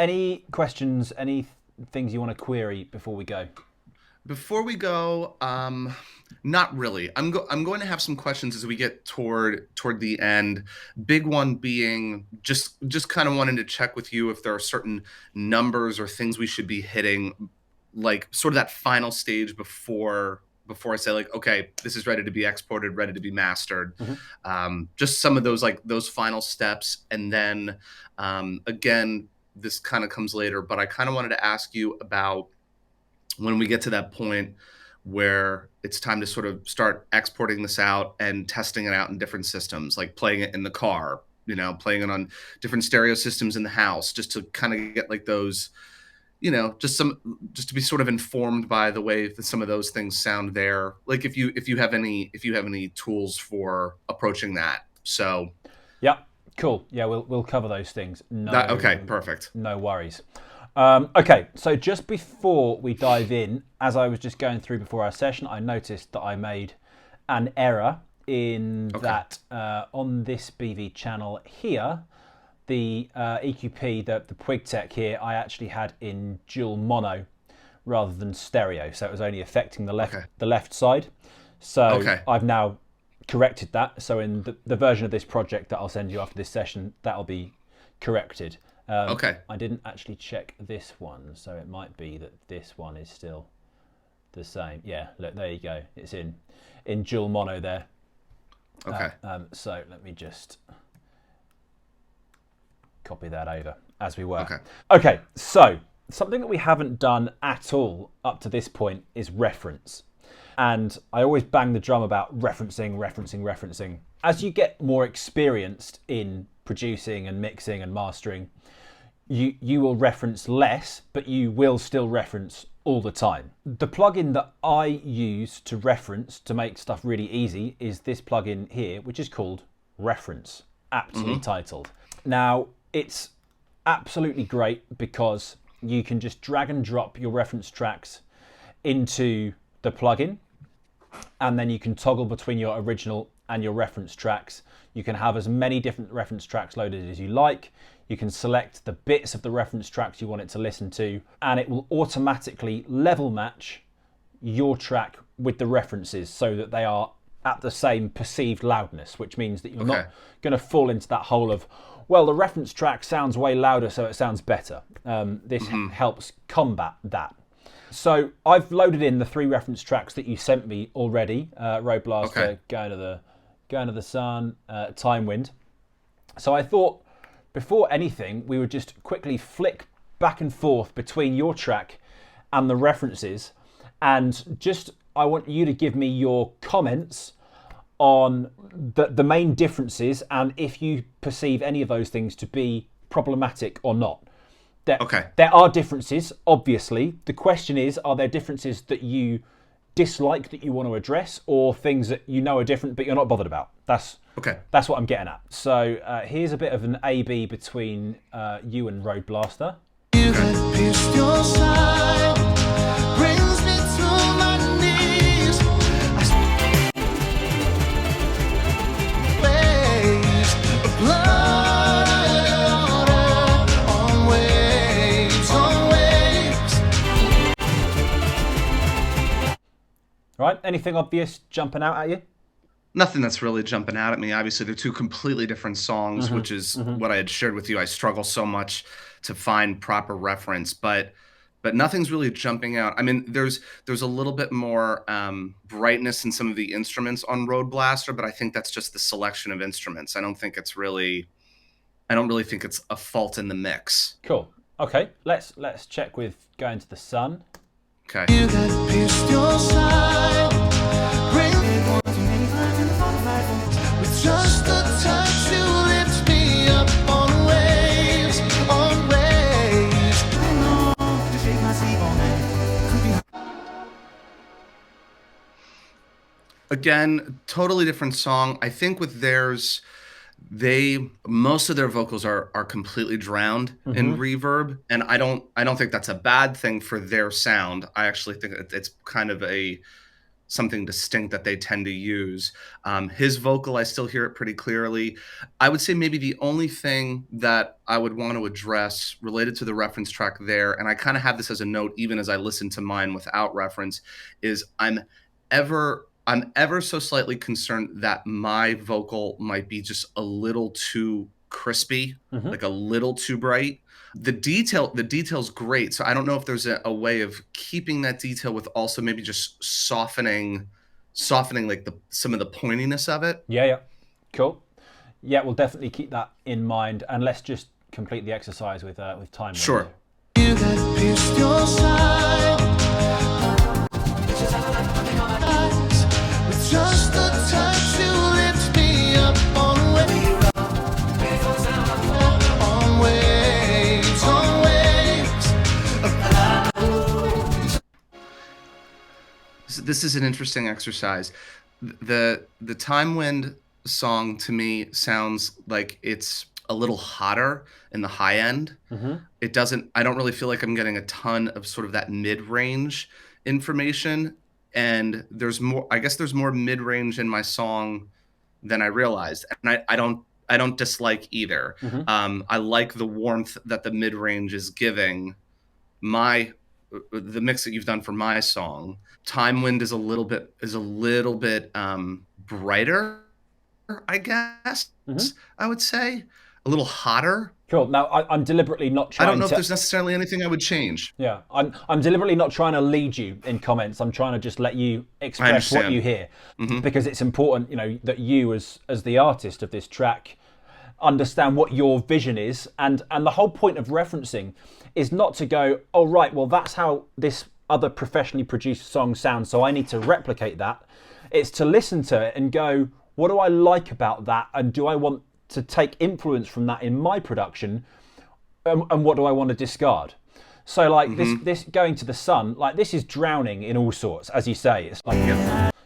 Any questions? Any things you want to query before we go? Before we go, not really. I'm going to have some questions as we get toward the end. Big one being just kind of wanting to check with you if there are certain numbers or things we should be hitting, like sort of that final stage before I say like, okay, this is ready to be exported, ready to be mastered. Mm-hmm. Just some of those like those final steps, and then again, this kind of comes later, but I kind of wanted to ask you about when we get to that point where it's time to sort of start exporting this out and testing it out in different systems, like playing it in the car, playing it on different stereo systems in the house, just to kind of get like those, just to be sort of informed by the way that some of those things sound there. Like if you have any tools for approaching that. So Yeah, cool. Yeah, we'll cover those things. okay, perfect. No worries. Okay, so just before we dive in, as I was just going through before our session, I noticed that I made an error in that on this BV channel here, the EQP, the Pwigtech here, I actually had in dual mono rather than stereo, so it was only affecting the left side. So I've now corrected that. So in the version of this project that I'll send you after this session, that'll be corrected. I didn't actually check this one, so it might be that this one is still the same. Yeah, look, there you go. It's in dual mono there. Okay. So let me just copy that over as we work. Okay, so something that we haven't done at all up to this point is reference. And I always bang the drum about referencing. As you get more experienced in producing and mixing and mastering, you will reference less, but you will still reference all the time. The plugin that I use to reference to make stuff really easy is this plugin here, which is called Reference, aptly titled. Now, it's absolutely great because you can just drag and drop your reference tracks into the plugin, and then you can toggle between your original and your reference tracks. You can have as many different reference tracks loaded as you like. You can select the bits of the reference tracks you want it to listen to, and it will automatically level match your track with the references so that they are at the same perceived loudness, which means that you're not going to fall into that hole of, well, the reference track sounds way louder, so it sounds better. This helps combat that. So I've loaded in the 3 reference tracks that you sent me already. Road Blaster, Going to the Sun, Time Wind. So I thought before anything, we would just quickly flick back and forth between your track and the references. And just, I want you to give me your comments on the main differences and if you perceive any of those things to be problematic or not. There are differences, obviously. The question is, are there differences that you dislike that you want to address, or things that you know are different but you're not bothered about? That's what I'm getting at. So here's a bit of an A/B between you and Road Blaster. You that pierced your side brings me to my knees. Right, anything obvious jumping out at you? Nothing that's really jumping out at me. Obviously, they're 2 completely different songs, which is what I had shared with you. I struggle so much to find proper reference, but nothing's really jumping out. I mean, there's a little bit more brightness in some of the instruments on Road Blaster, but I think that's just the selection of instruments. I don't really think it's a fault in the mix. Cool. Okay, let's check with Going to the Sun. Okay. You that pierced your side, bring me with just a touch, you lift me up on waves, on waves. Again, totally different song. I think with theirs, most of their vocals are completely drowned in reverb, and I don't think that's a bad thing for their sound. I actually think it's kind of something distinct that they tend to use. His vocal, I still hear it pretty clearly. I would say maybe the only thing that I would want to address related to the reference track there, and I kind of have this as a note even as I listen to mine without reference, is I'm ever so slightly concerned that my vocal might be just a little too crispy, like a little too bright. The detail's great. So I don't know if there's a way of keeping that detail with also maybe just softening like some of the pointiness of it. Yeah. Cool. Yeah, we'll definitely keep that in mind, and let's just complete the exercise with time. Sure. You that pierced your side. With just the touch you lift me up on waves. On waves. This is an interesting exercise. The Time Wind song to me sounds like it's a little hotter in the high end. It doesn't, I don't really feel like I'm getting a ton of sort of that mid-range information. And there's more, I guess there's more mid-range in my song than I realized. And I don't dislike either. I like the warmth that the mid-range is giving the mix that you've done for my song. Time Wind is a little bit brighter, I guess. I would say a little hotter. Cool. Now I'm deliberately not trying. I don't know if there's necessarily anything I would change. Yeah, I'm deliberately not trying to lead you in comments. I'm trying to just let you express what you hear, because it's important, that you as the artist of this track understand what your vision is, and the whole point of referencing is not to go, oh right, well that's how this other professionally produced song sounds, so I need to replicate that. It's to listen to it and go, what do I like about that, and do I want to take influence from that in my production, and what do I want to discard? So like this Going to the Sun, like this is drowning in all sorts, as you say. It's like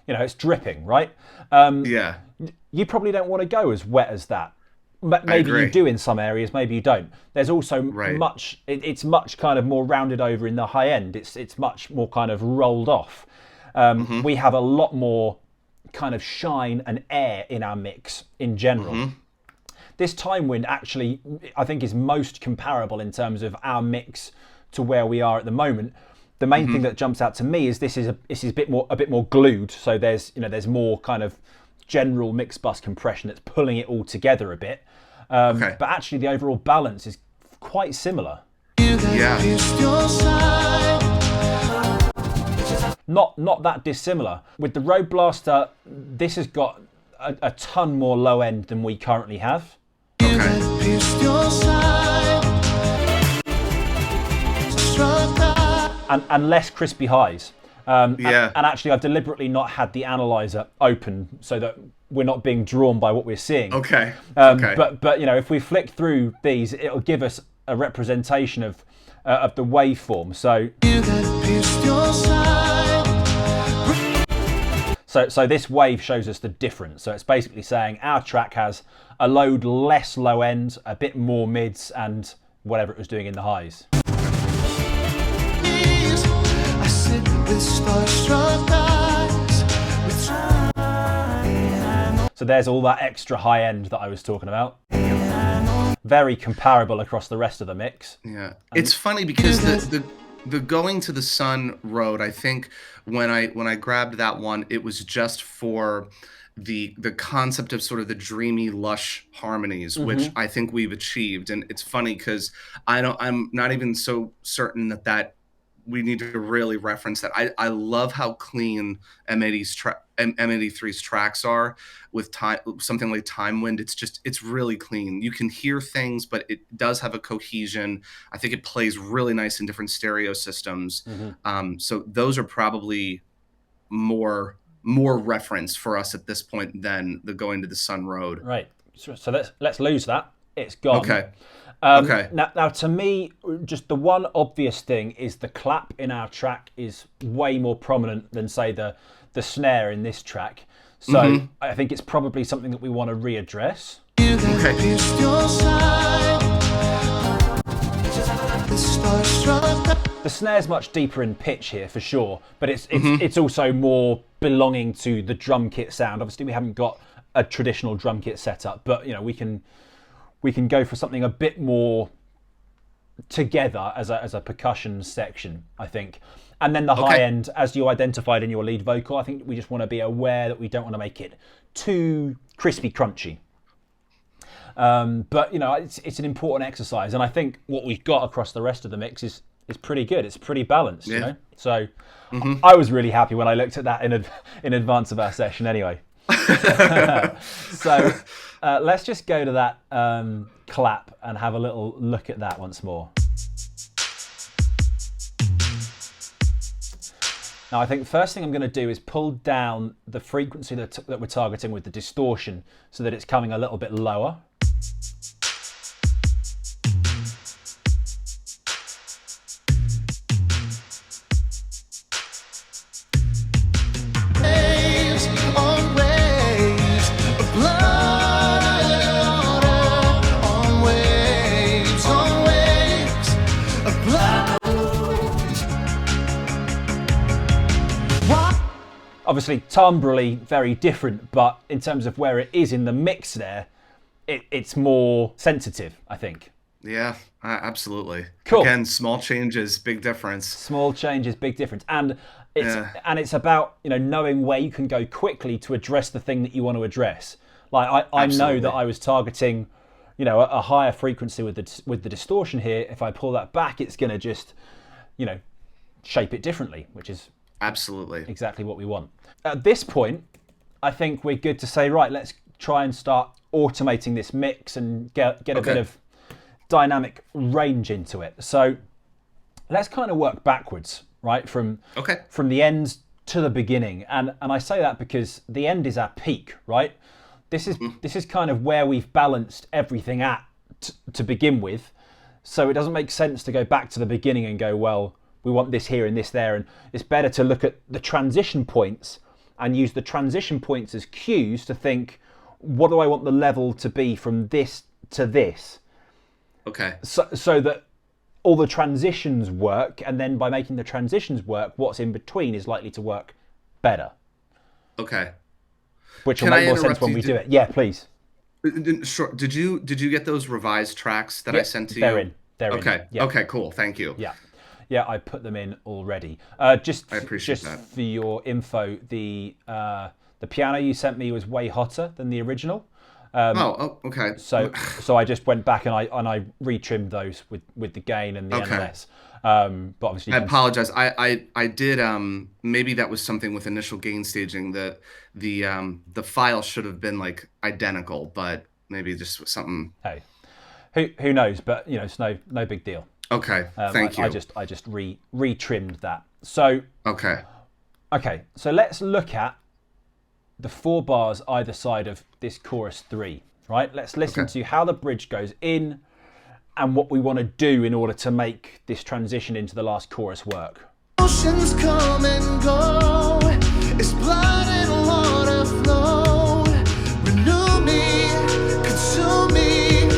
it's dripping, right? You probably don't want to go as wet as that. Maybe you do in some areas, maybe you don't. There's also much. It's much kind of more rounded over in the high end. It's much more kind of rolled off. We have a lot more kind of shine and air in our mix in general. This Time Wind actually, I think, is most comparable in terms of our mix to where we are at the moment. The main thing that jumps out to me is this is a bit more glued. So there's more kind of general mix bus compression that's pulling it all together a bit. But actually, the overall balance is quite similar. Not that dissimilar. With the Road Blaster, this has got a ton more low end than we currently have. And less crispy highs. And actually, I've deliberately not had the analyzer open so that we're not being drawn by what we're seeing. But if we flick through these, it'll give us a representation of the waveform. So this wave shows us the difference. So it's basically saying our track has a load less low end, a bit more mids, and whatever it was doing in the highs. So there's all that extra high end that I was talking about. Very comparable across the rest of the mix. Yeah, it's funny because the Going to the Sun road, I think when I grabbed that one, it was just for the concept of sort of the dreamy, lush harmonies, which I think we've achieved. And it's funny because I'm not even so certain that we need to really reference that. I love how clean M83's tracks are with something like Time Wind. It's really clean. You can hear things, but it does have a cohesion. I think it plays really nice in different stereo systems. So those are probably more reference for us at this point than the Going to the Sun road. Right. So let's lose that. It's gone. Okay. Now, to me, just the one obvious thing is the clap in our track is way more prominent than, say, the snare in this track. So I think it's probably something that we want to readdress. starstruck. The snare's much deeper in pitch here for sure, but it's also more belonging to the drum kit sound. Obviously, we haven't got a traditional drum kit setup, but we can go for something a bit more together as a percussion section, I think. And then the high end, as you identified in your lead vocal, I think we just want to be aware that we don't want to make it too crispy crunchy. But it's an important exercise, and I think what we've got across the rest of the mix is pretty good. It's pretty balanced, So I was really happy when I looked at that in advance of our session. Anyway, so let's just go to that clap and have a little look at that once more. Now, I think the first thing I'm going to do is pull down the frequency that we're targeting with the distortion so that it's coming a little bit lower. Waves on waves of blood, on waves of blood. Obviously, timbrally very different, but in terms of where it is in the mix there, it's more sensitive, I think. Yeah, absolutely. Cool. Again, small changes, big difference. Small changes, big difference. And it's about knowing where you can go quickly to address the thing that you want to address. Like I know that I was targeting a higher frequency with the distortion here. If I pull that back, it's going to just shape it differently, which is absolutely exactly what we want. At this point, I think we're good to say, right, let's try and start automating this mix and get a bit of dynamic range into it. So let's kind of work backwards, right, from the end to the beginning. And I say that because the end is our peak, right? This is kind of where we've balanced everything at to begin with. So it doesn't make sense to go back to the beginning and go, well, we want this here and this there. And it's better to look at the transition points and use the transition points as cues to think, what do I want the level to be from this to this? Okay. So that all the transitions work, and then by making the transitions work, what's in between is likely to work better. Okay. Which will make more sense when we do it. Yeah, please. Sure. Did you get those revised tracks that I sent to you? They're in. Okay. In. Yeah. Okay, cool. Thank you. Yeah, I put them in already. Just I appreciate that. For your info, the piano you sent me was way hotter than the original. Okay. So I just went back and I retrimmed those with the gain and the NLS. But obviously, I apologize. I did. Maybe that was something with initial gain staging. That the file should have been like identical, but maybe just something. Hey, who knows? But it's no big deal. Okay. Thank you. I just retrimmed that. So Okay. So let's look at the 4 bars either side of this chorus 3. Right. Let's listen to how the bridge goes in and what we want to do in order to make this transition into the last chorus work. Oceans come and go. It's blood and water flow. Renew me, consume me.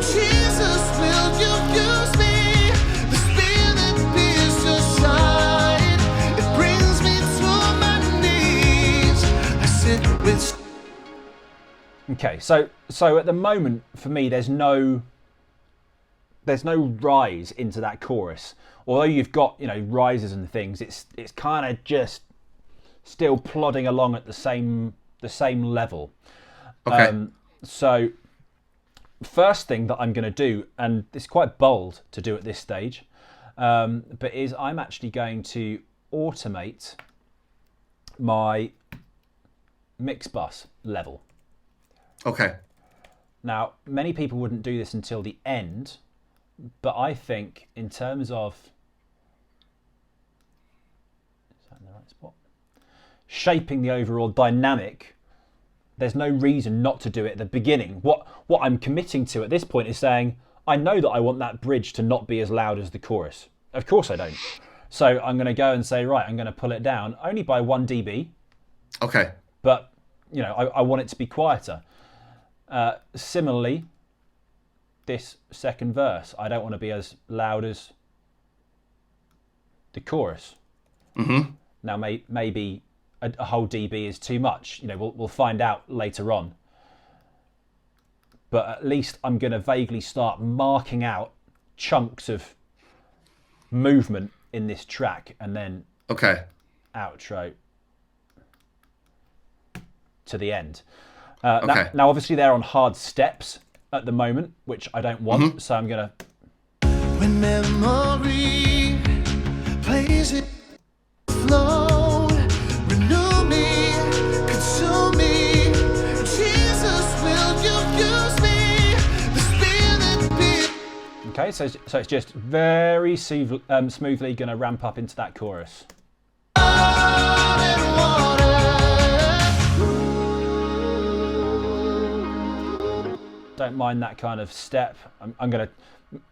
Jesus, will you use me? The spirit pierces your side. It brings me to my knees. I sit with. Okay, so at the moment for me, there's no rise into that chorus. Although you've got rises and things, it's kind of just still plodding along at the same level. Okay. So first thing that I'm going to do, and it's quite bold to do at this stage, but is I'm actually going to automate my mix bus level. Okay. Now, many people wouldn't do this until the end, but I think in terms of, is that in the right spot? Shaping the overall dynamic, there's no reason not to do it at the beginning. What I'm committing to at this point is saying, I know that I want that bridge to not be as loud as the chorus. Of course I don't. So I'm going to go and say, right, I'm going to pull it down only by 1 dB. Okay. But, I want it to be quieter. Similarly, this second verse, I don't want to be as loud as the chorus. Now, maybe a whole dB is too much. You know, we'll find out later on. But at least I'm going to vaguely start marking out chunks of movement in this track, and then outro to the end. Now, obviously, they're on hard steps at the moment, which I don't want. So I'm going to. When memory plays it flow, renew me, consume me. Jesus, will you use me? The Spirit be. Okay, so it's just very smoothly going to ramp up into that chorus. Don't mind that kind of step. I'm going to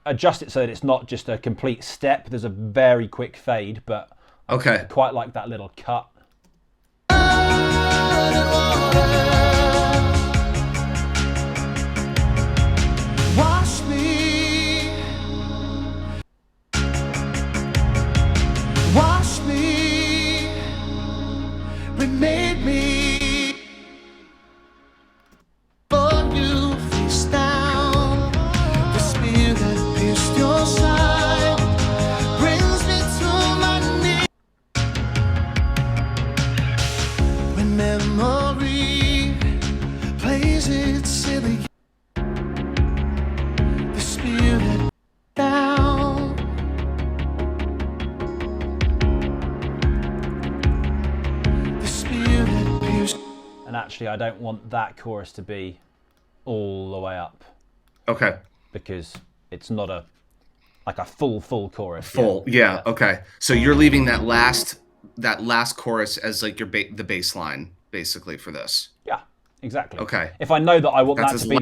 adjust it so that it's not just a complete step. There's a very quick fade, but I quite like that little cut. Wash me, remade me. Memory plays it silly. The Spirit down. The Spirit pierced. And actually, I don't want that chorus to be all the way up. Okay. Because it's not a full chorus. Full, yeah. Okay. So you're leaving that last chorus as like the bass line, basically, for this. Yeah, exactly. Okay. If I know that I want that to be,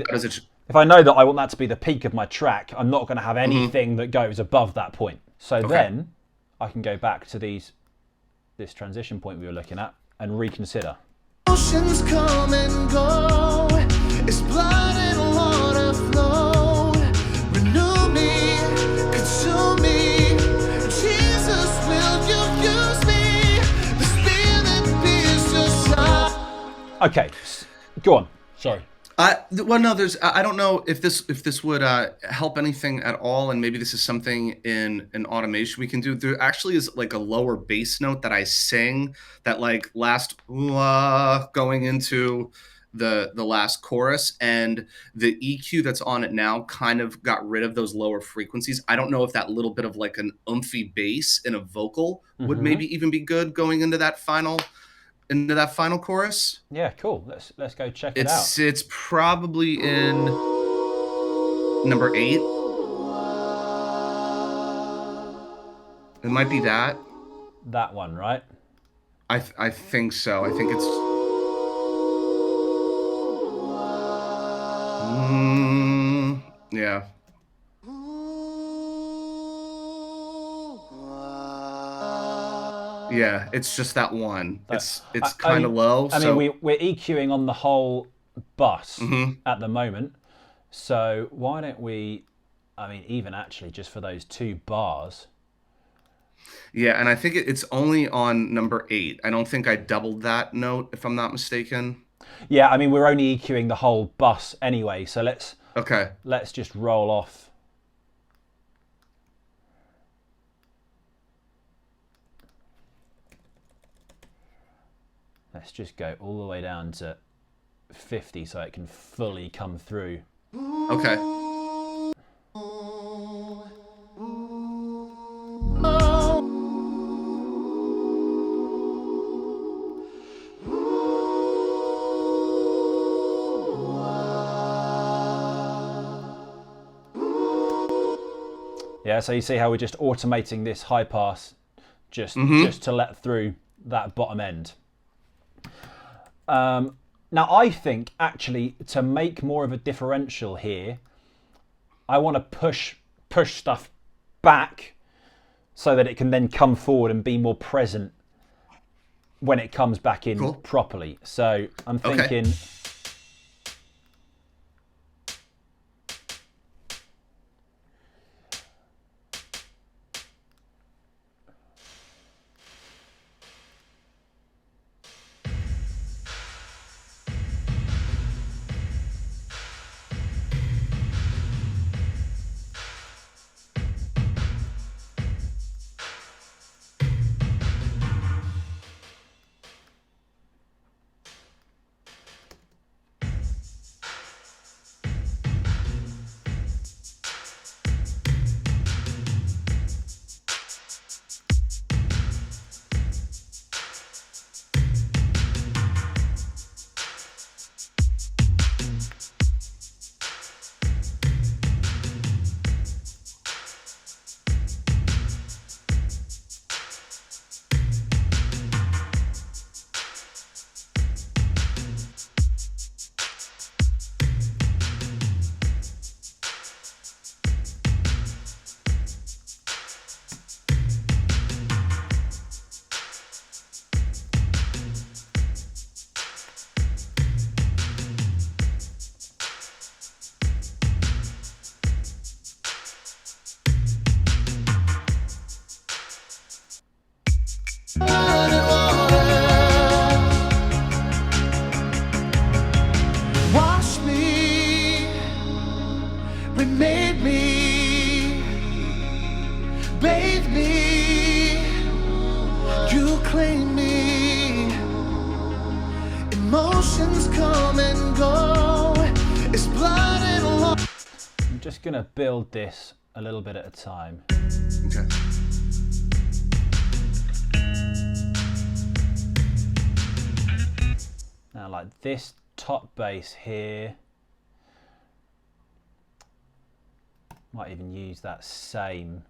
if I know that I want that to be the peak of my track, I'm not going to have anything that goes above that point. So then I can go back to this transition point we were looking at and reconsider. Oceans come and go. It's blood and water flow. Renew me, consume me. Jesus, will you use me? The Spirit is your side. Okay, go on. Sorry. Well, no, I don't know if this would help anything at all, and maybe this is something in an automation we can do. There actually is like a lower bass note that I sing that like last going into the last chorus, and the EQ that's on it now kind of got rid of those lower frequencies. I don't know if that little bit of like an umphy bass in a vocal would maybe even be good going into that final chorus. Yeah, cool. Let's go check it out. It's probably in number 8. It might be that one, right? I think so. I think it's yeah. Yeah, it's just that one. It's kind of low. I mean, we're EQing on the whole bus at the moment. So why don't we? I mean, even actually, just for those 2 bars. Yeah, and I think it's only on number 8. I don't think I doubled that note, if I'm not mistaken. Yeah, I mean, we're only EQing the whole bus anyway. So let's just roll off. Let's just go all the way down to 50 so it can fully come through. Okay. Yeah, so you see how we're just automating this high pass just to let through that bottom end. Now, I think, actually, to make more of a differential here, I want to push stuff back so that it can then come forward and be more present when it comes back in properly. So I'm thinking... Okay. remade me, bathe me, you claim me. Emotions come and go, it's blood and water. I'm just going to build this a little bit at a time. Okay. Now, like this top bass here, might even use that same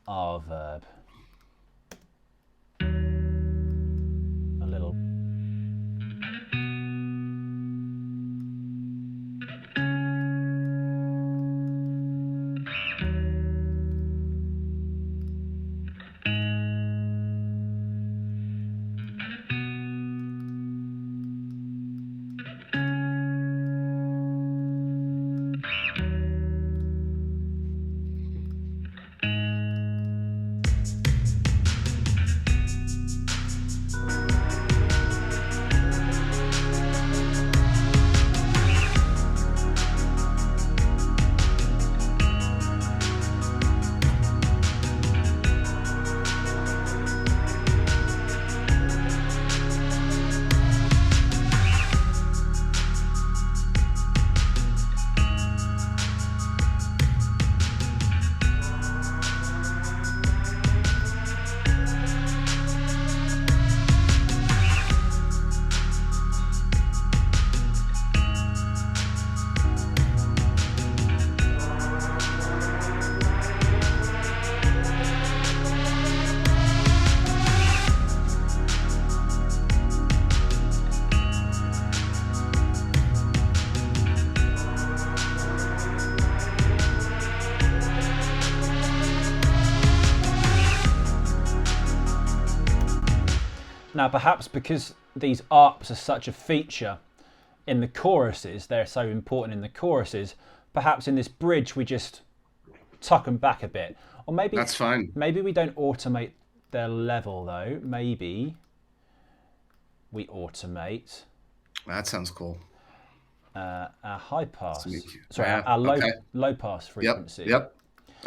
R verb. A little. Now, perhaps because these arps are such a feature in the choruses, they're so important in the choruses, perhaps in this bridge we just tuck them back a bit. Or maybe That's fine. Maybe we don't automate their level though. Maybe we automate. That sounds cool. Our high pass. Sorry, Yeah, our okay. low pass frequency. Yep.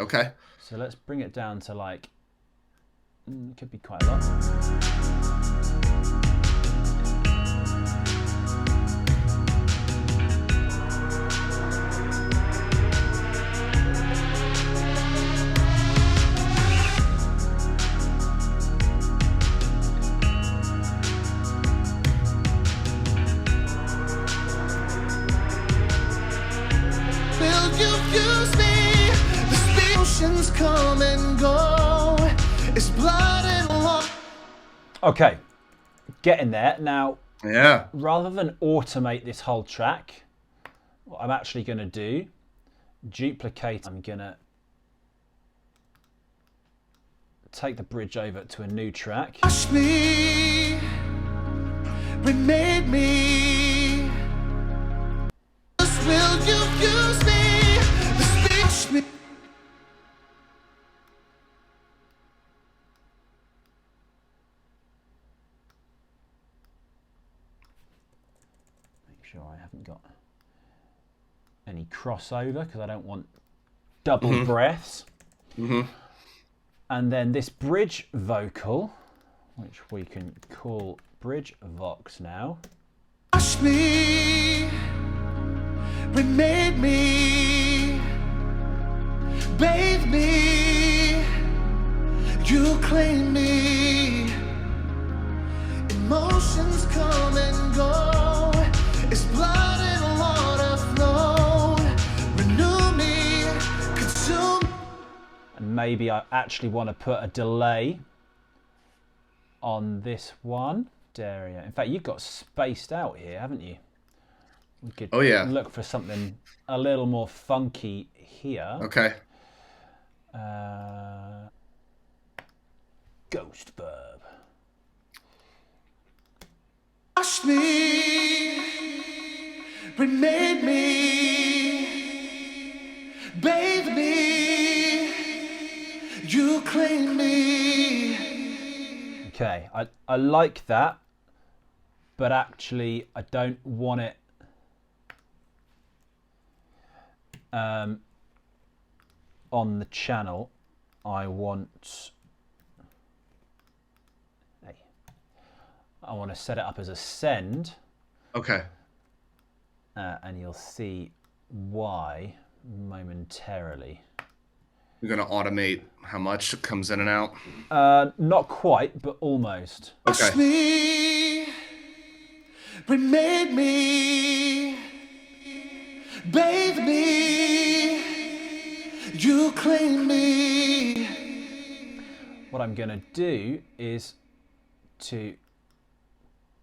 Okay. So let's bring it down to like, it could be quite a lot. Will you use me? The emotions come and go, it's blood and water. Okay, getting there. Now, Yeah. rather than automate this whole track, what I'm actually going to do, duplicate, I'm going to take the bridge over to a new track. Wash me, remade me. Will you use me? The speech me. Make sure I haven't got any crossover because I don't want double breaths. And then this bridge vocal, which we can call bridge vox now. Wash me, remade me, bathe me, you claim me. Emotions come and go, it's blood and water flow. Renew me, consume. And maybe I actually want to put a delay on this one. Area. In fact, you've got spaced out here, haven't you? We could look for something a little more funky here. Okay. Ghost verb. Wash me, remade me, bathe me, you claim me. Okay, I like that, but actually I don't want it. on the channel, I want to set it up as a send. Okay. And you'll see why momentarily. You're going to automate how much comes in and out? Not quite, but almost. Okay. Wash me, remade me, bathe me, you clean me. What I'm going to do is to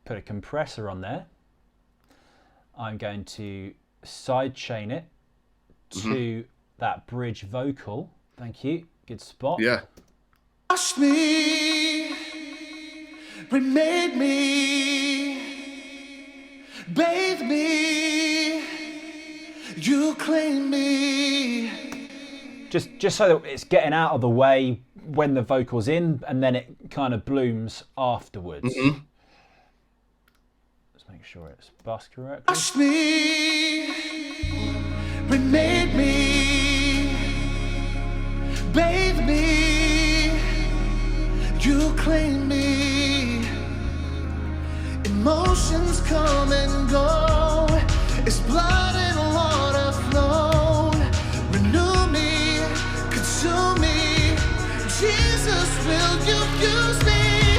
put a compressor on there. I'm going to sidechain it to that bridge vocal. Thank you. Good spot. Yeah. Wash me, remade me, bathe me, you clean me. Just so that it's getting out of the way when the vocal's in, and then it kind of blooms afterwards. Let's make sure it's bussed correctly. Wash me, remade me, bathe me, you clean me. Emotions come and go, it's blood and water flow. Renew me, consume me, Jesus, will you use me?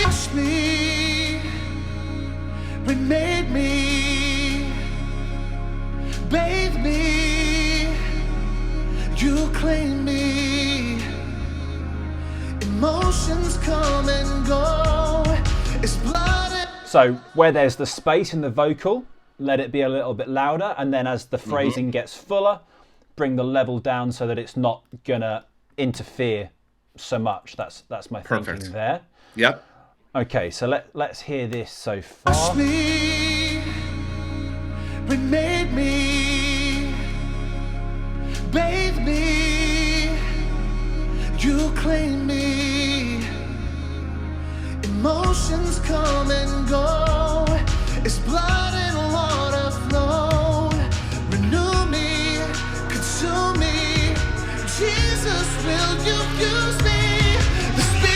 Wash me, remade me, bathe me, you clean me. Emotions come and go, it's blood and So where there's the space in the vocal, let it be a little bit louder, and then as the phrasing gets fuller, bring the level down so that it's not gonna interfere so much. That's my thinking there. Yep. Okay, so let's hear this so far. wash me, remade me, bathe me, you clean me. Emotions come and go, it's blood and water flow. Renew me, consume me, Jesus, will you use me?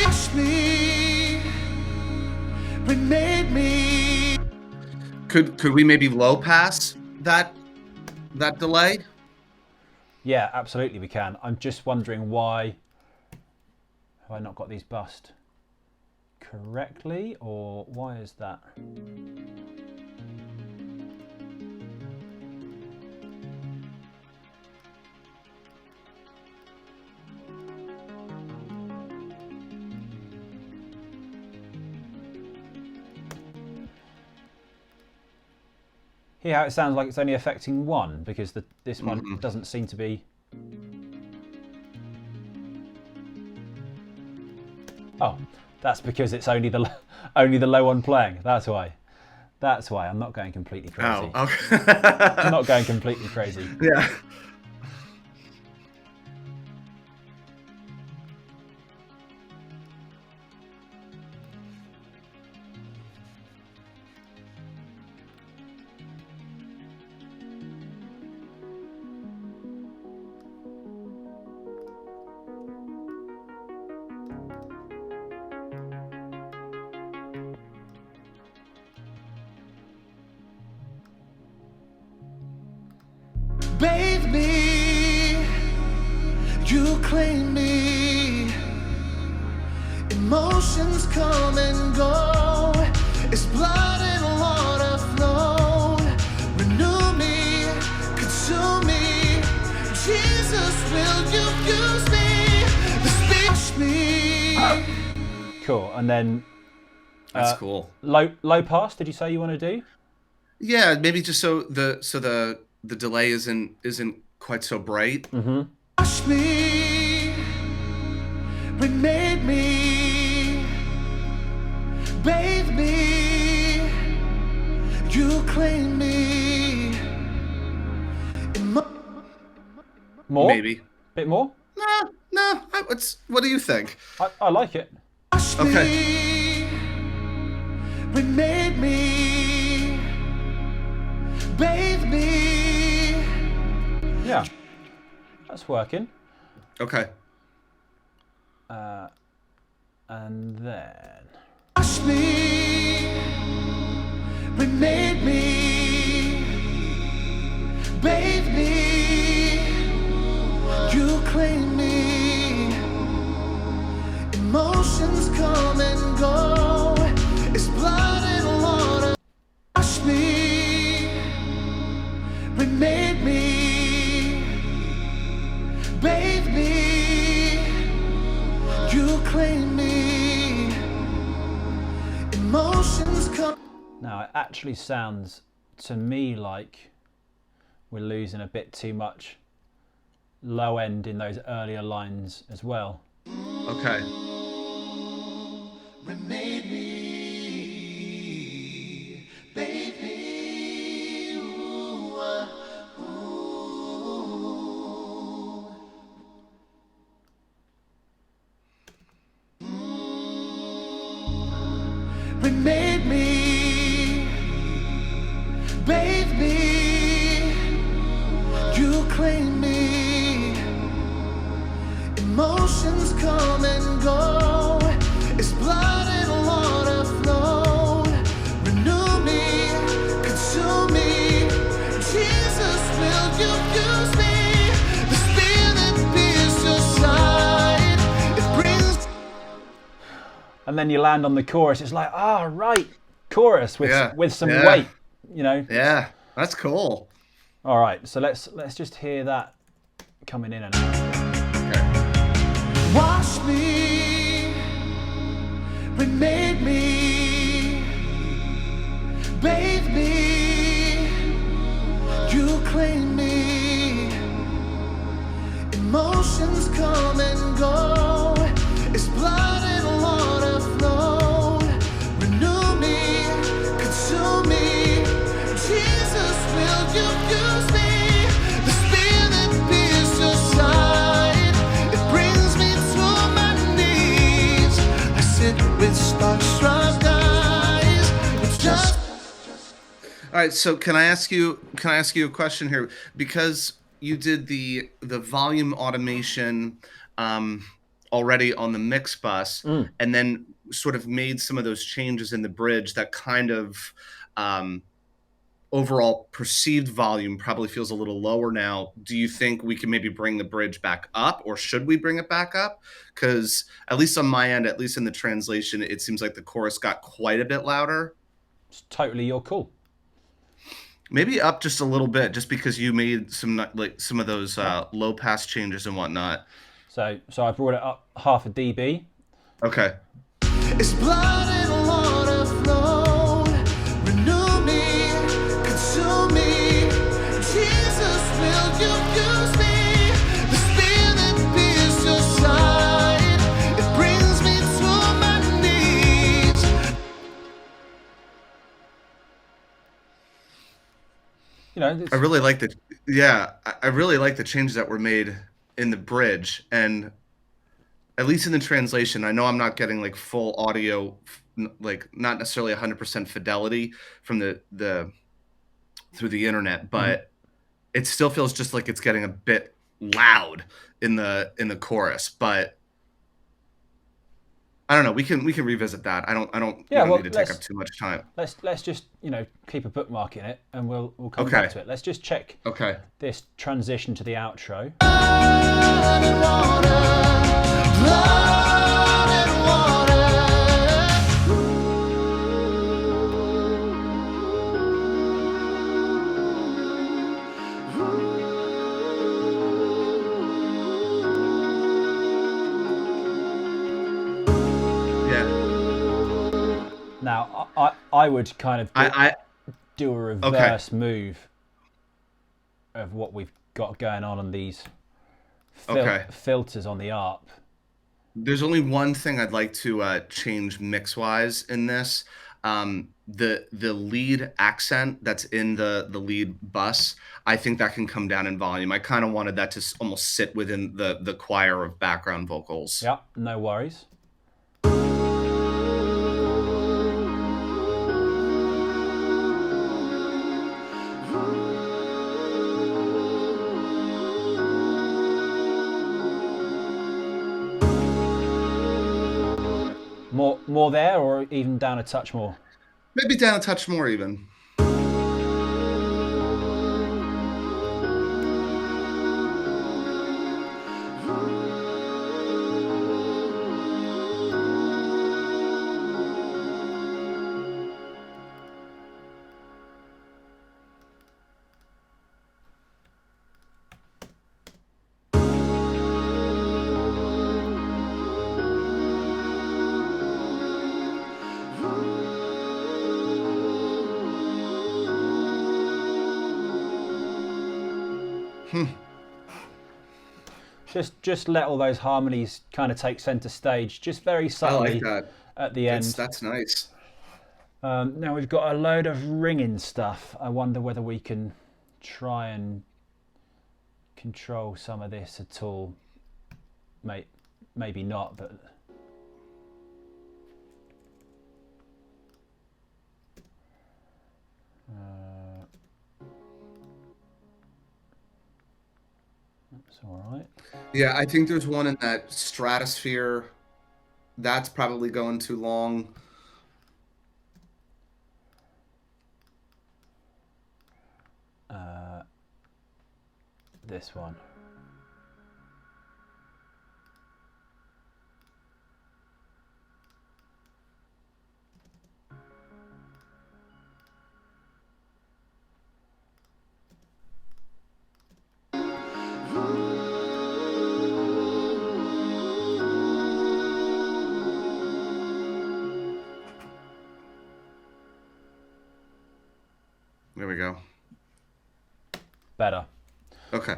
Wash me, remade me. Could we maybe low pass that delay? Yeah, absolutely we can. I'm just wondering why have I not got these bussed correctly, or why is that? Hear how it sounds like it's only affecting one, because this one doesn't seem to be. Oh, that's because it's only the low one playing. That's why. That's why I'm not going completely crazy. Oh, okay. I'm not going completely crazy. Yeah. Bathe me, you clean me. Emotions come and go, it's blood and water flow. Renew me, consume me, Jesus, will you use me? Wash me. Cool. And then That's cool. low pass. Did you say you want to do? Yeah, maybe just so the delay isn't quite so bright. Wash me, remade me, bathe me, you clean me. More? Maybe. Bit more? No. What do you think? I like it. Wash Okay. me, remade me, bathe me, Yeah, that's working. Okay. And then... Wash me, remade me, bathe me, you claim me. Emotions come and go, it's blood and water. Wash me, remade me, bathe me, you claim me. Emotions come. Now, it actually sounds to me like we're losing a bit too much low end in those earlier lines as well. Okay. Remade me, baby. Ooh, ooh. Remade me, bathe me, you claim me. Emotions come and go, it's blood and water flow. Renew me, consume me, Jesus, will you use me? The spirit pierces your side, it brings. And then you land on the chorus. It's like, right, chorus with some yeah. weight, you know. Yeah, that's cool. All right, so let's just hear that coming in and out. Okay. Wash me, remade me, bathe me, you claim me. Emotions come and go, it's blood and water flow. Renew me, consume me, Jesus, will you use me? The spirit pierces your side, it brings me to my knees. I sit with starstruck eyes. It's just. All right, so can I ask you a question here? Because you did the volume automation already on the mix bus, and then sort of made some of those changes in the bridge that kind of overall perceived volume probably feels a little lower now. Do you think we can maybe bring the bridge back up, or should we bring it back up? Because at least on my end, at least in the translation, it seems like the chorus got quite a bit louder. It's totally your call. Maybe up just a little bit, just because you made some of those low pass changes and whatnot. So I brought it up half a dB. Okay. It's blood and water flow. Renew me, consume me. Jesus, will you use me? The spirit pierces your side. It brings me to my knees. You know, I really like the I really like the changes that were made in the bridge, and at least in the translation, I know I'm not getting like full audio, like not necessarily 100% fidelity from the through the internet, but it still feels just like it's getting a bit loud in the chorus. But I don't know. We can revisit that. I don't. We don't need to take up too much time. Let's just keep a bookmark in it, and we'll come Okay. back to it. Let's just check Okay. this transition to the outro. Blood and water. Blood and water. Yeah. Now, I would kind of do a reverse move of what we've got going on these filters on the ARP. There's only one thing I'd like to change mix-wise in this. The lead accent that's in the lead bus, I think that can come down in volume. I kind of wanted that to almost sit within the choir of background vocals. Yeah, no worries. More there, or even down a touch more? Maybe down a touch more even. Just let all those harmonies kind of take center stage, just very subtly at the end. That's nice. Now we've got a load of ringing stuff. I wonder whether we can try and control some of this at all. Maybe not, but that's all right. Yeah, I think there's one in that stratosphere. That's probably going too long. This one. There we go. Better. Okay.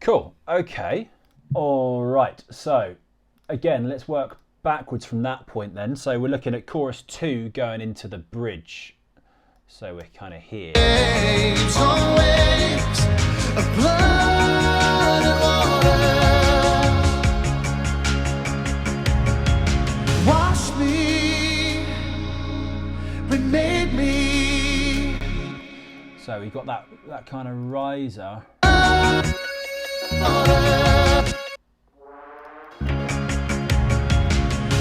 Cool. Okay. All right. So, again, let's work backwards from that point then. So we're looking at chorus 2 going into the bridge. So we're kind of here. Waves on waves of blood and water. Wash me, remade me. So we've got that kind of riser.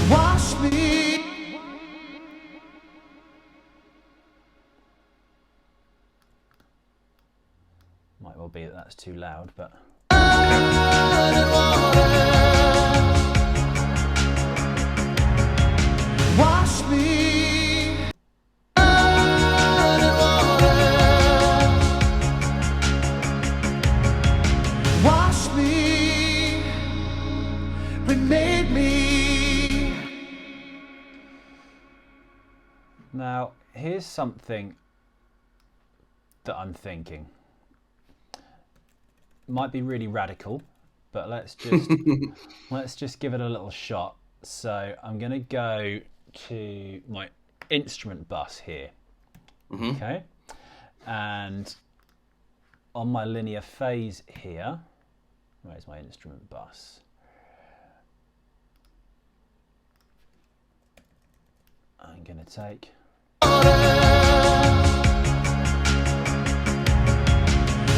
Wash me. Might well be that that's too loud, but Wash me. Wash me, remade me. now here's something that I'm thinking. Might be really radical, but let's just give it a little shot. So I'm going to go to my instrument bus here. Okay, and on my linear phase here, where's my instrument bus? I'm going to take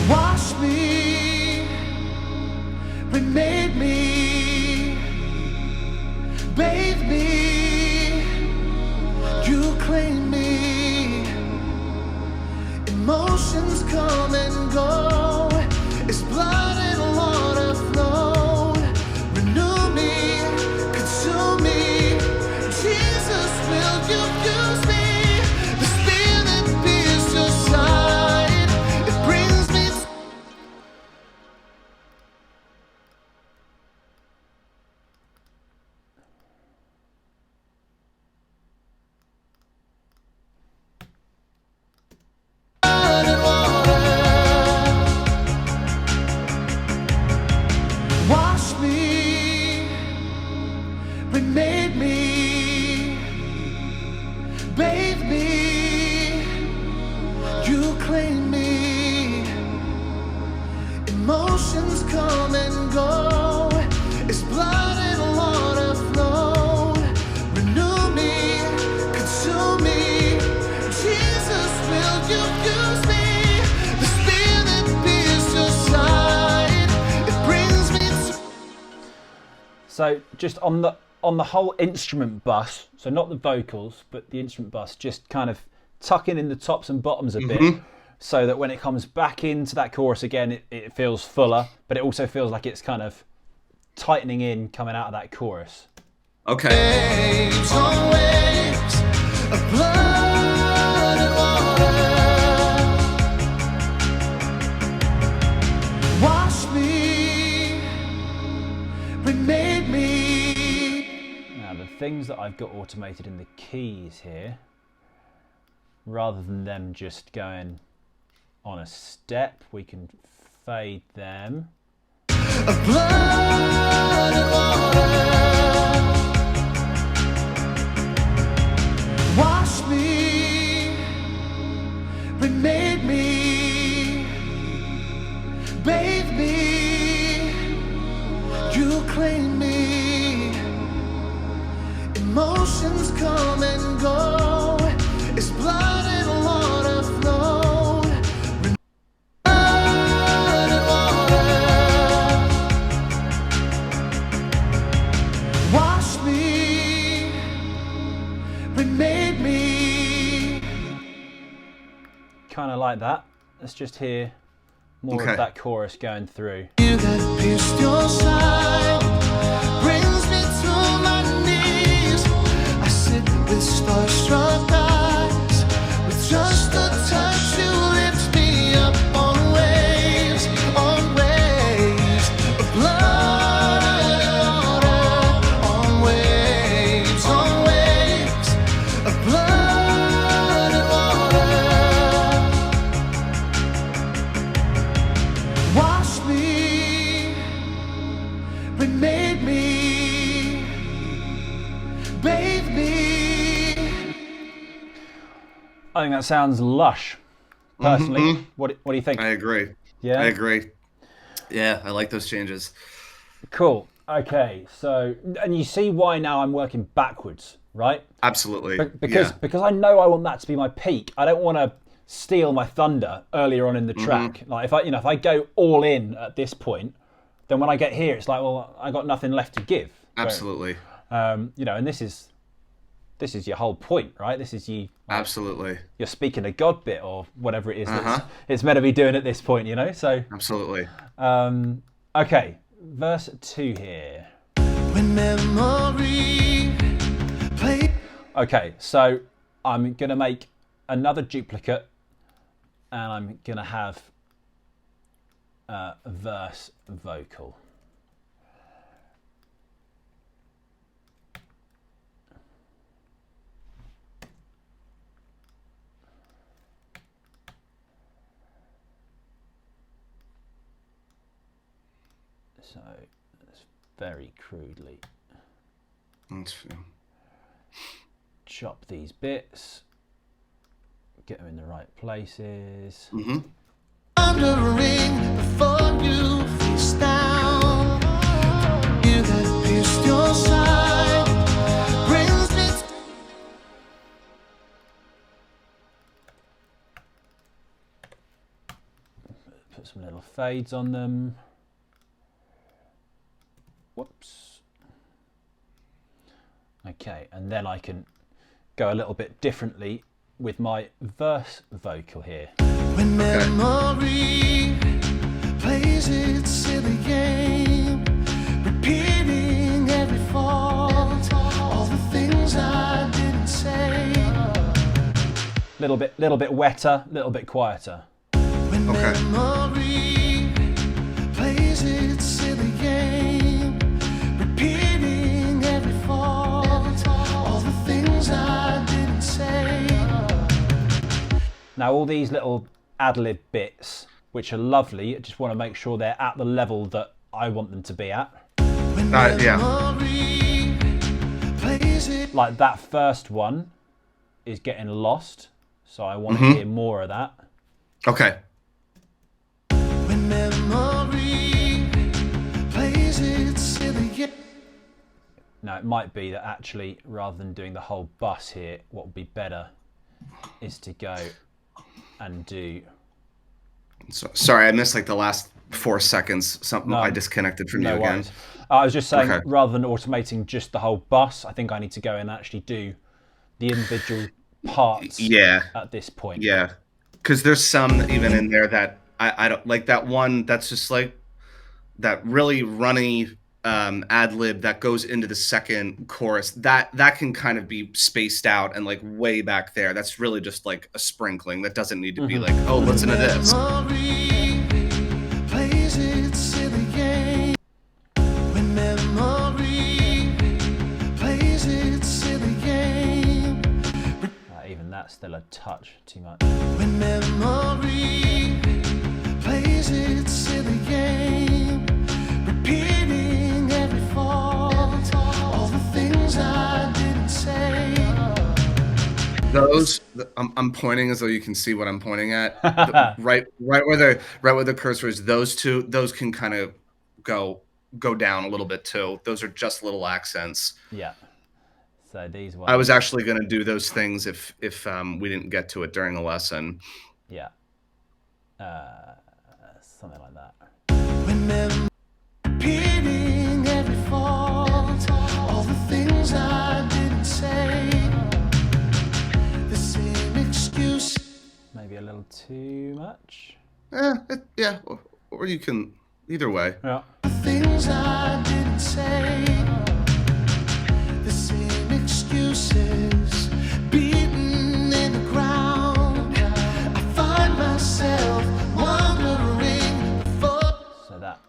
Wash me, remade me, bathe me, you claim me. Emotions come and go, it's blood and water flow. Renew me, consume me, Jesus, will you use me? The Spirit pierced your side, it brings me. Wash me, remade me, bathe me, you claim me. Emotions come and go, it's blood and water flow. Renew me, consume me, Jesus, will you use me? The Spirit pierced your side, it brings me to. So just on on the whole instrument bus, so not the vocals, but the instrument bus, just kind of tucking in the tops and bottoms a bit, so that when it comes back into that chorus again, it feels fuller, but it also feels like it's kind of tightening in coming out of that chorus. Okay. Waves on waves of blood and water. Wash me, remade me. Now the things that I've got automated in the keys here, rather than them just going on a step, we can fade them. Of blood and water. Wash me, remade me, bathe me, you claim me. Emotions come and go, it's blood and water flow. Blood and water. Wash me, remade me. Kind of like that. Let's just hear more of that chorus going through. You that pierced your side brings me to my knees. I sit with starstruck eyes, with just a touch you lift me up on waves of blood and water, on waves of blood and water. Wash me, remade me, bathe me. I think that sounds lush, personally. What do you think? I agree. Yeah? I agree. Yeah, I like those changes. Cool. Okay, so, and you see why now I'm working backwards, right? Absolutely. Because I know I want that to be my peak. I don't want to steal my thunder earlier on in the track. Like if I go all in at this point, then when I get here, it's like, well, I got nothing left to give. Absolutely. And this is your whole point, right? This is you. Absolutely. You're speaking to God bit or whatever it is that it's meant to be doing at this point, So Absolutely. Okay, verse 2 here. When memory play. Okay, so I'm gonna make another duplicate, and I'm gonna have verse vocal. So it's very crudely That's true. chop these bits, get them in the right places. Wondering before you face down. You that pierced your side brings me to. Put some little fades on them. Whoops. Okay, and then I can go a little bit differently with my verse vocal here. When memory plays its silly game, repeating every fault, all the things I didn't say. Little bit wetter, little bit quieter. When memory plays its silly game, repeating every fault, all the things I didn't say. Now all these little ad-lib bits, which are lovely, I just want to make sure they're at the level that I want them to be at. Like that first one is getting lost, so I want to hear more of that. Okay. When memory plays its silly. Now it might be that actually, rather than doing the whole bus here, what would be better is to go and do. So, sorry, I missed like the last 4 seconds. Something I disconnected from you again. Worries. I was just saying, Okay. rather than automating just the whole bus, I think I need to go and actually do the individual parts at this point. Yeah, because there's some even in there that I don't like. That one that's just like that really runny ad lib that goes into the second chorus. That can kind of be spaced out and like way back there. That's really just like a sprinkling. That doesn't need to be like, oh, listen to this. Even that's still a touch too much. When memory plays its silly game, repeating every fault, all the things I didn't say. Those I'm pointing as though you can see what I'm pointing at. right where the cursor is. Those can kind of go down a little bit too. Those are just little accents. Yeah. So these ones. I was actually going to do those things if we didn't get to it during the lesson. Yeah. Something like that. When repeating every fault, all the things I didn't say, the same excuse. Maybe a little too much. Yeah, or you can either way. Yeah. The things I didn't say, the same excuses, beaten in the ground. I find myself wondering So that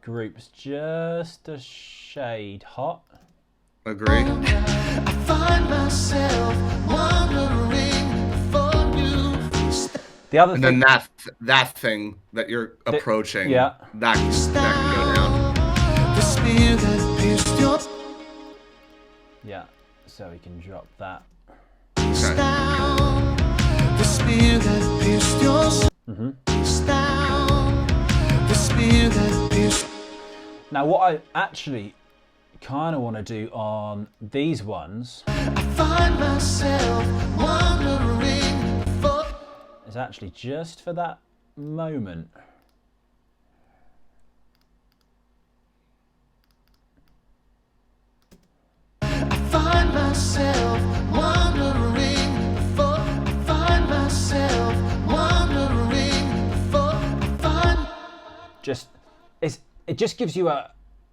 group's just a shade hot. Agree. I find myself wondering before you. The other And thing. then that thing that you're approaching, that can go down. The spear that pierced your Yeah. So we can drop that. down. The spear that pierced your down. The spear that pierced. Now, what I actually kind of want to do on these ones I find myself wondering before. is actually just for that moment. Find myself wondering before. Find myself wondering before. Find. It just gives you a,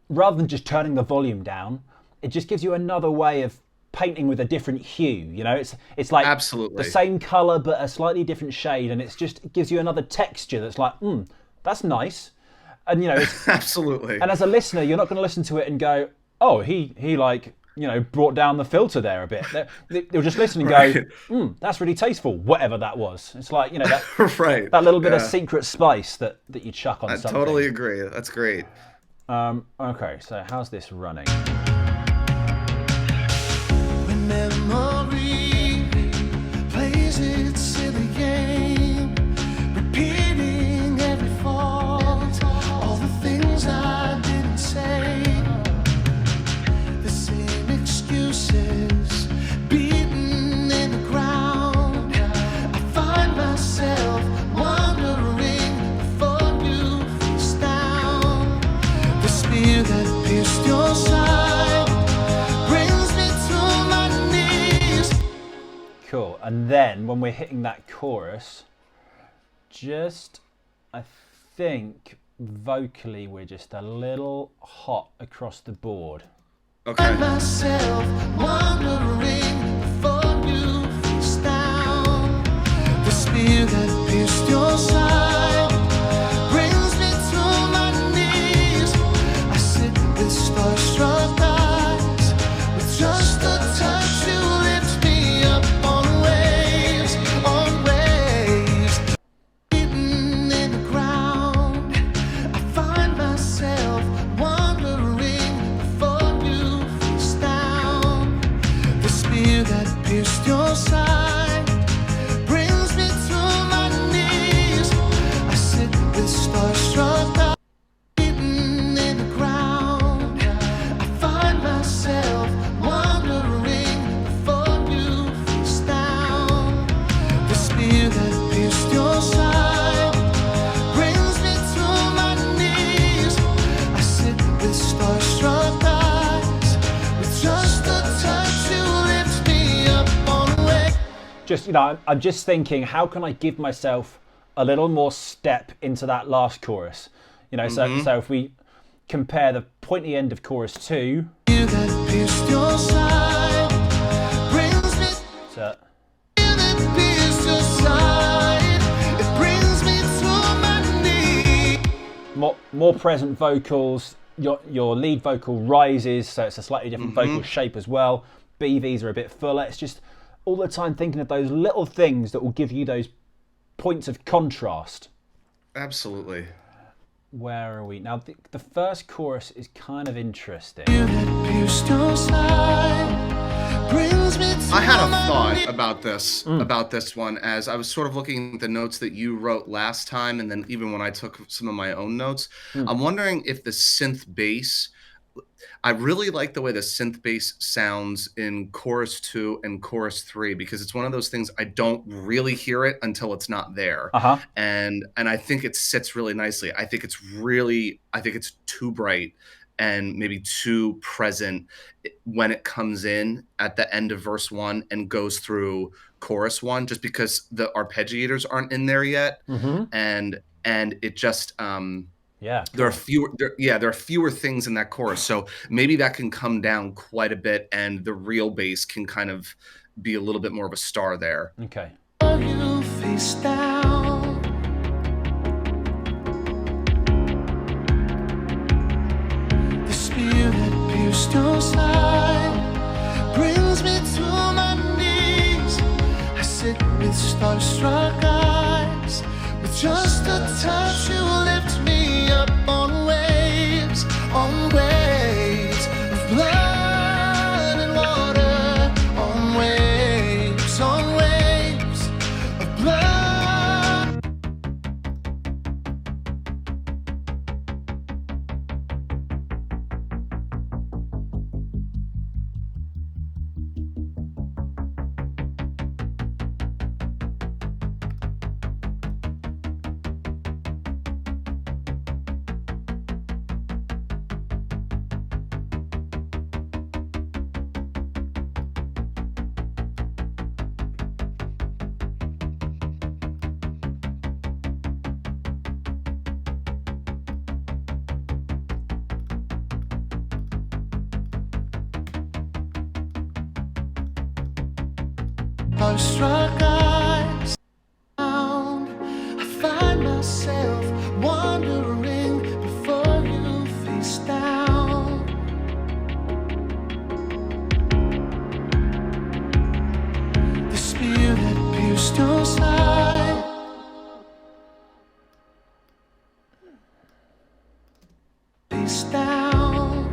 rather than just turning the volume down, it just gives you another way of painting with a different hue. You know, it's like Absolutely. the same color but a slightly different shade, and it gives you another texture that's like, that's nice. And you know, it's, Absolutely. and as a listener, you're not going to listen to it and go, oh, he like, you know, brought down the filter there a bit. They'll just listen and go, that's really tasteful, whatever that was. It's like, you know, that, right. that little bit of secret spice that you chuck on I something. totally agree. That's great. Okay, so how's this running? When memory plays its silly game, repeating every fault, all the things I didn't say, the same excuses, beaten in the ground. I find myself wondering before you face down. The spear that pierced your side brings me to my knees. Cool. And then when we're hitting that chorus, I think vocally we're just a little hot across the board. Okay. Myself wondering before you face down. The spear that pierced your side brings me to my knees. I sit with starstruck eyes, with just a touch you lift me up on waves, beaten in the ground. I find myself wondering before you face down. The spear that pierced your side brings me to my knees. just, you know, I'm just thinking, how can I give myself a little more step into that last chorus? You know, so if we compare the pointy end of chorus 2 You that pierced your side brings me. to You that pierced your side, it brings me to my knees. more present vocals, your lead vocal rises, so it's a slightly different vocal shape as well. BVs are a bit fuller. It's just all the time thinking of those little things that will give you those points of contrast. Absolutely. Where are we now? The first chorus is kind of interesting. You that pierced your side brings me to I had a my thought knees. about this one as I was sort of looking at the notes that you wrote last time, and then even when I took some of my own notes. I'm wondering if the synth bass. I really like the way the synth bass sounds in chorus 2 and chorus 3 because it's one of those things I don't really hear it until it's not there. And I think it sits really nicely. I think it's too bright and maybe too present when it comes in at the end of verse 1 and goes through chorus 1, just because the arpeggiators aren't in there yet. And it just Yeah, there are fewer things in that chorus, so maybe that can come down quite a bit, and the real bass can kind of be a little bit more of a star there. okay. You face down. The spear that pierced your side brings me to my knees. I sit with starstruck eyes. With just a touch, you lift me up on waves of blood and water, on waves of blood. Starstruck eyes down. I find myself wandering before you face down. The spear that pierced your side. Face down.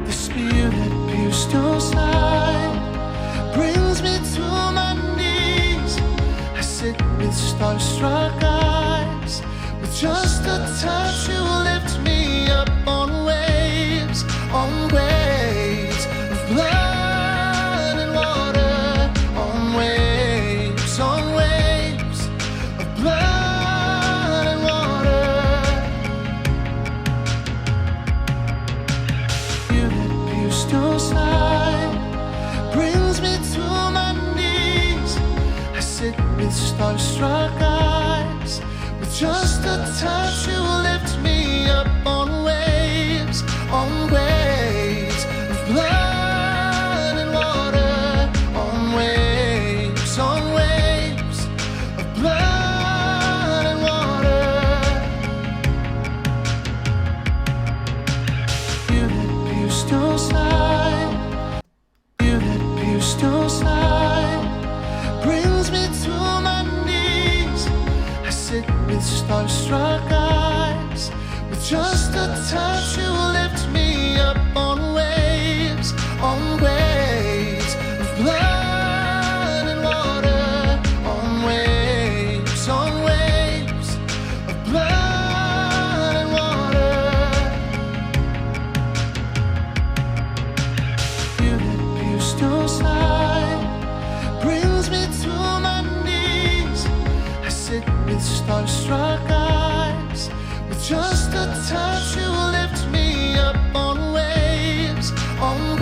The spear that pierced your side brings me to my knees. I sit with starstruck eyes. With just a touch, you lift me up on waves of blood and water, on waves of blood and water. You that pierced your side brings me to my knees. I sit with starstruck eyes. With just a touch, you lift me up on waves of blood and water, on waves of blood and water. You that pierced your side, you that pierced your side brings me to my knees. I sit with starstruck eyes. With just a touch, you lift me up on waves of blood and water, on waves of blood and water. You that pierced your side brings me to my knees. I sit with starstruck eyes. With just a touch, you lift me up on waves of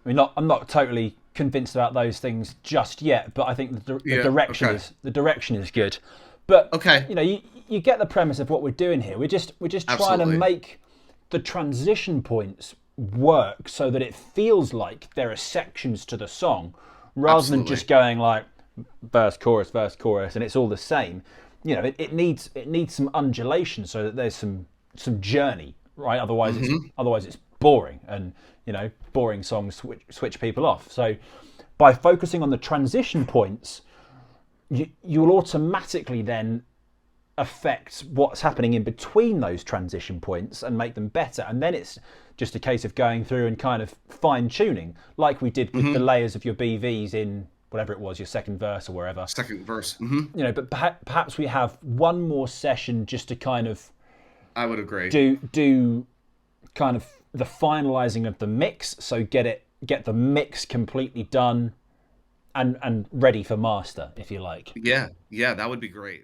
I mean, I'm not totally convinced about those things just yet, but I think the direction is good. But you get the premise of what we're doing here. We're just trying to make the transition points work so that it feels like there are sections to the song, rather than just going like verse chorus, and it's all the same. It needs some undulation so that there's some journey, right? Otherwise it's boring, and boring songs switch people off. So by focusing on the transition points, you'll automatically then affect what's happening in between those transition points and make them better. And then it's just a case of going through and kind of fine tuning, like we did with the layers of your BVs in whatever it was, your second verse or wherever. Second verse. But perhaps we have one more session just to kind of, I would agree, do kind of the finalizing of the mix. So get the mix completely done and ready for master, if you like. Yeah, that would be great.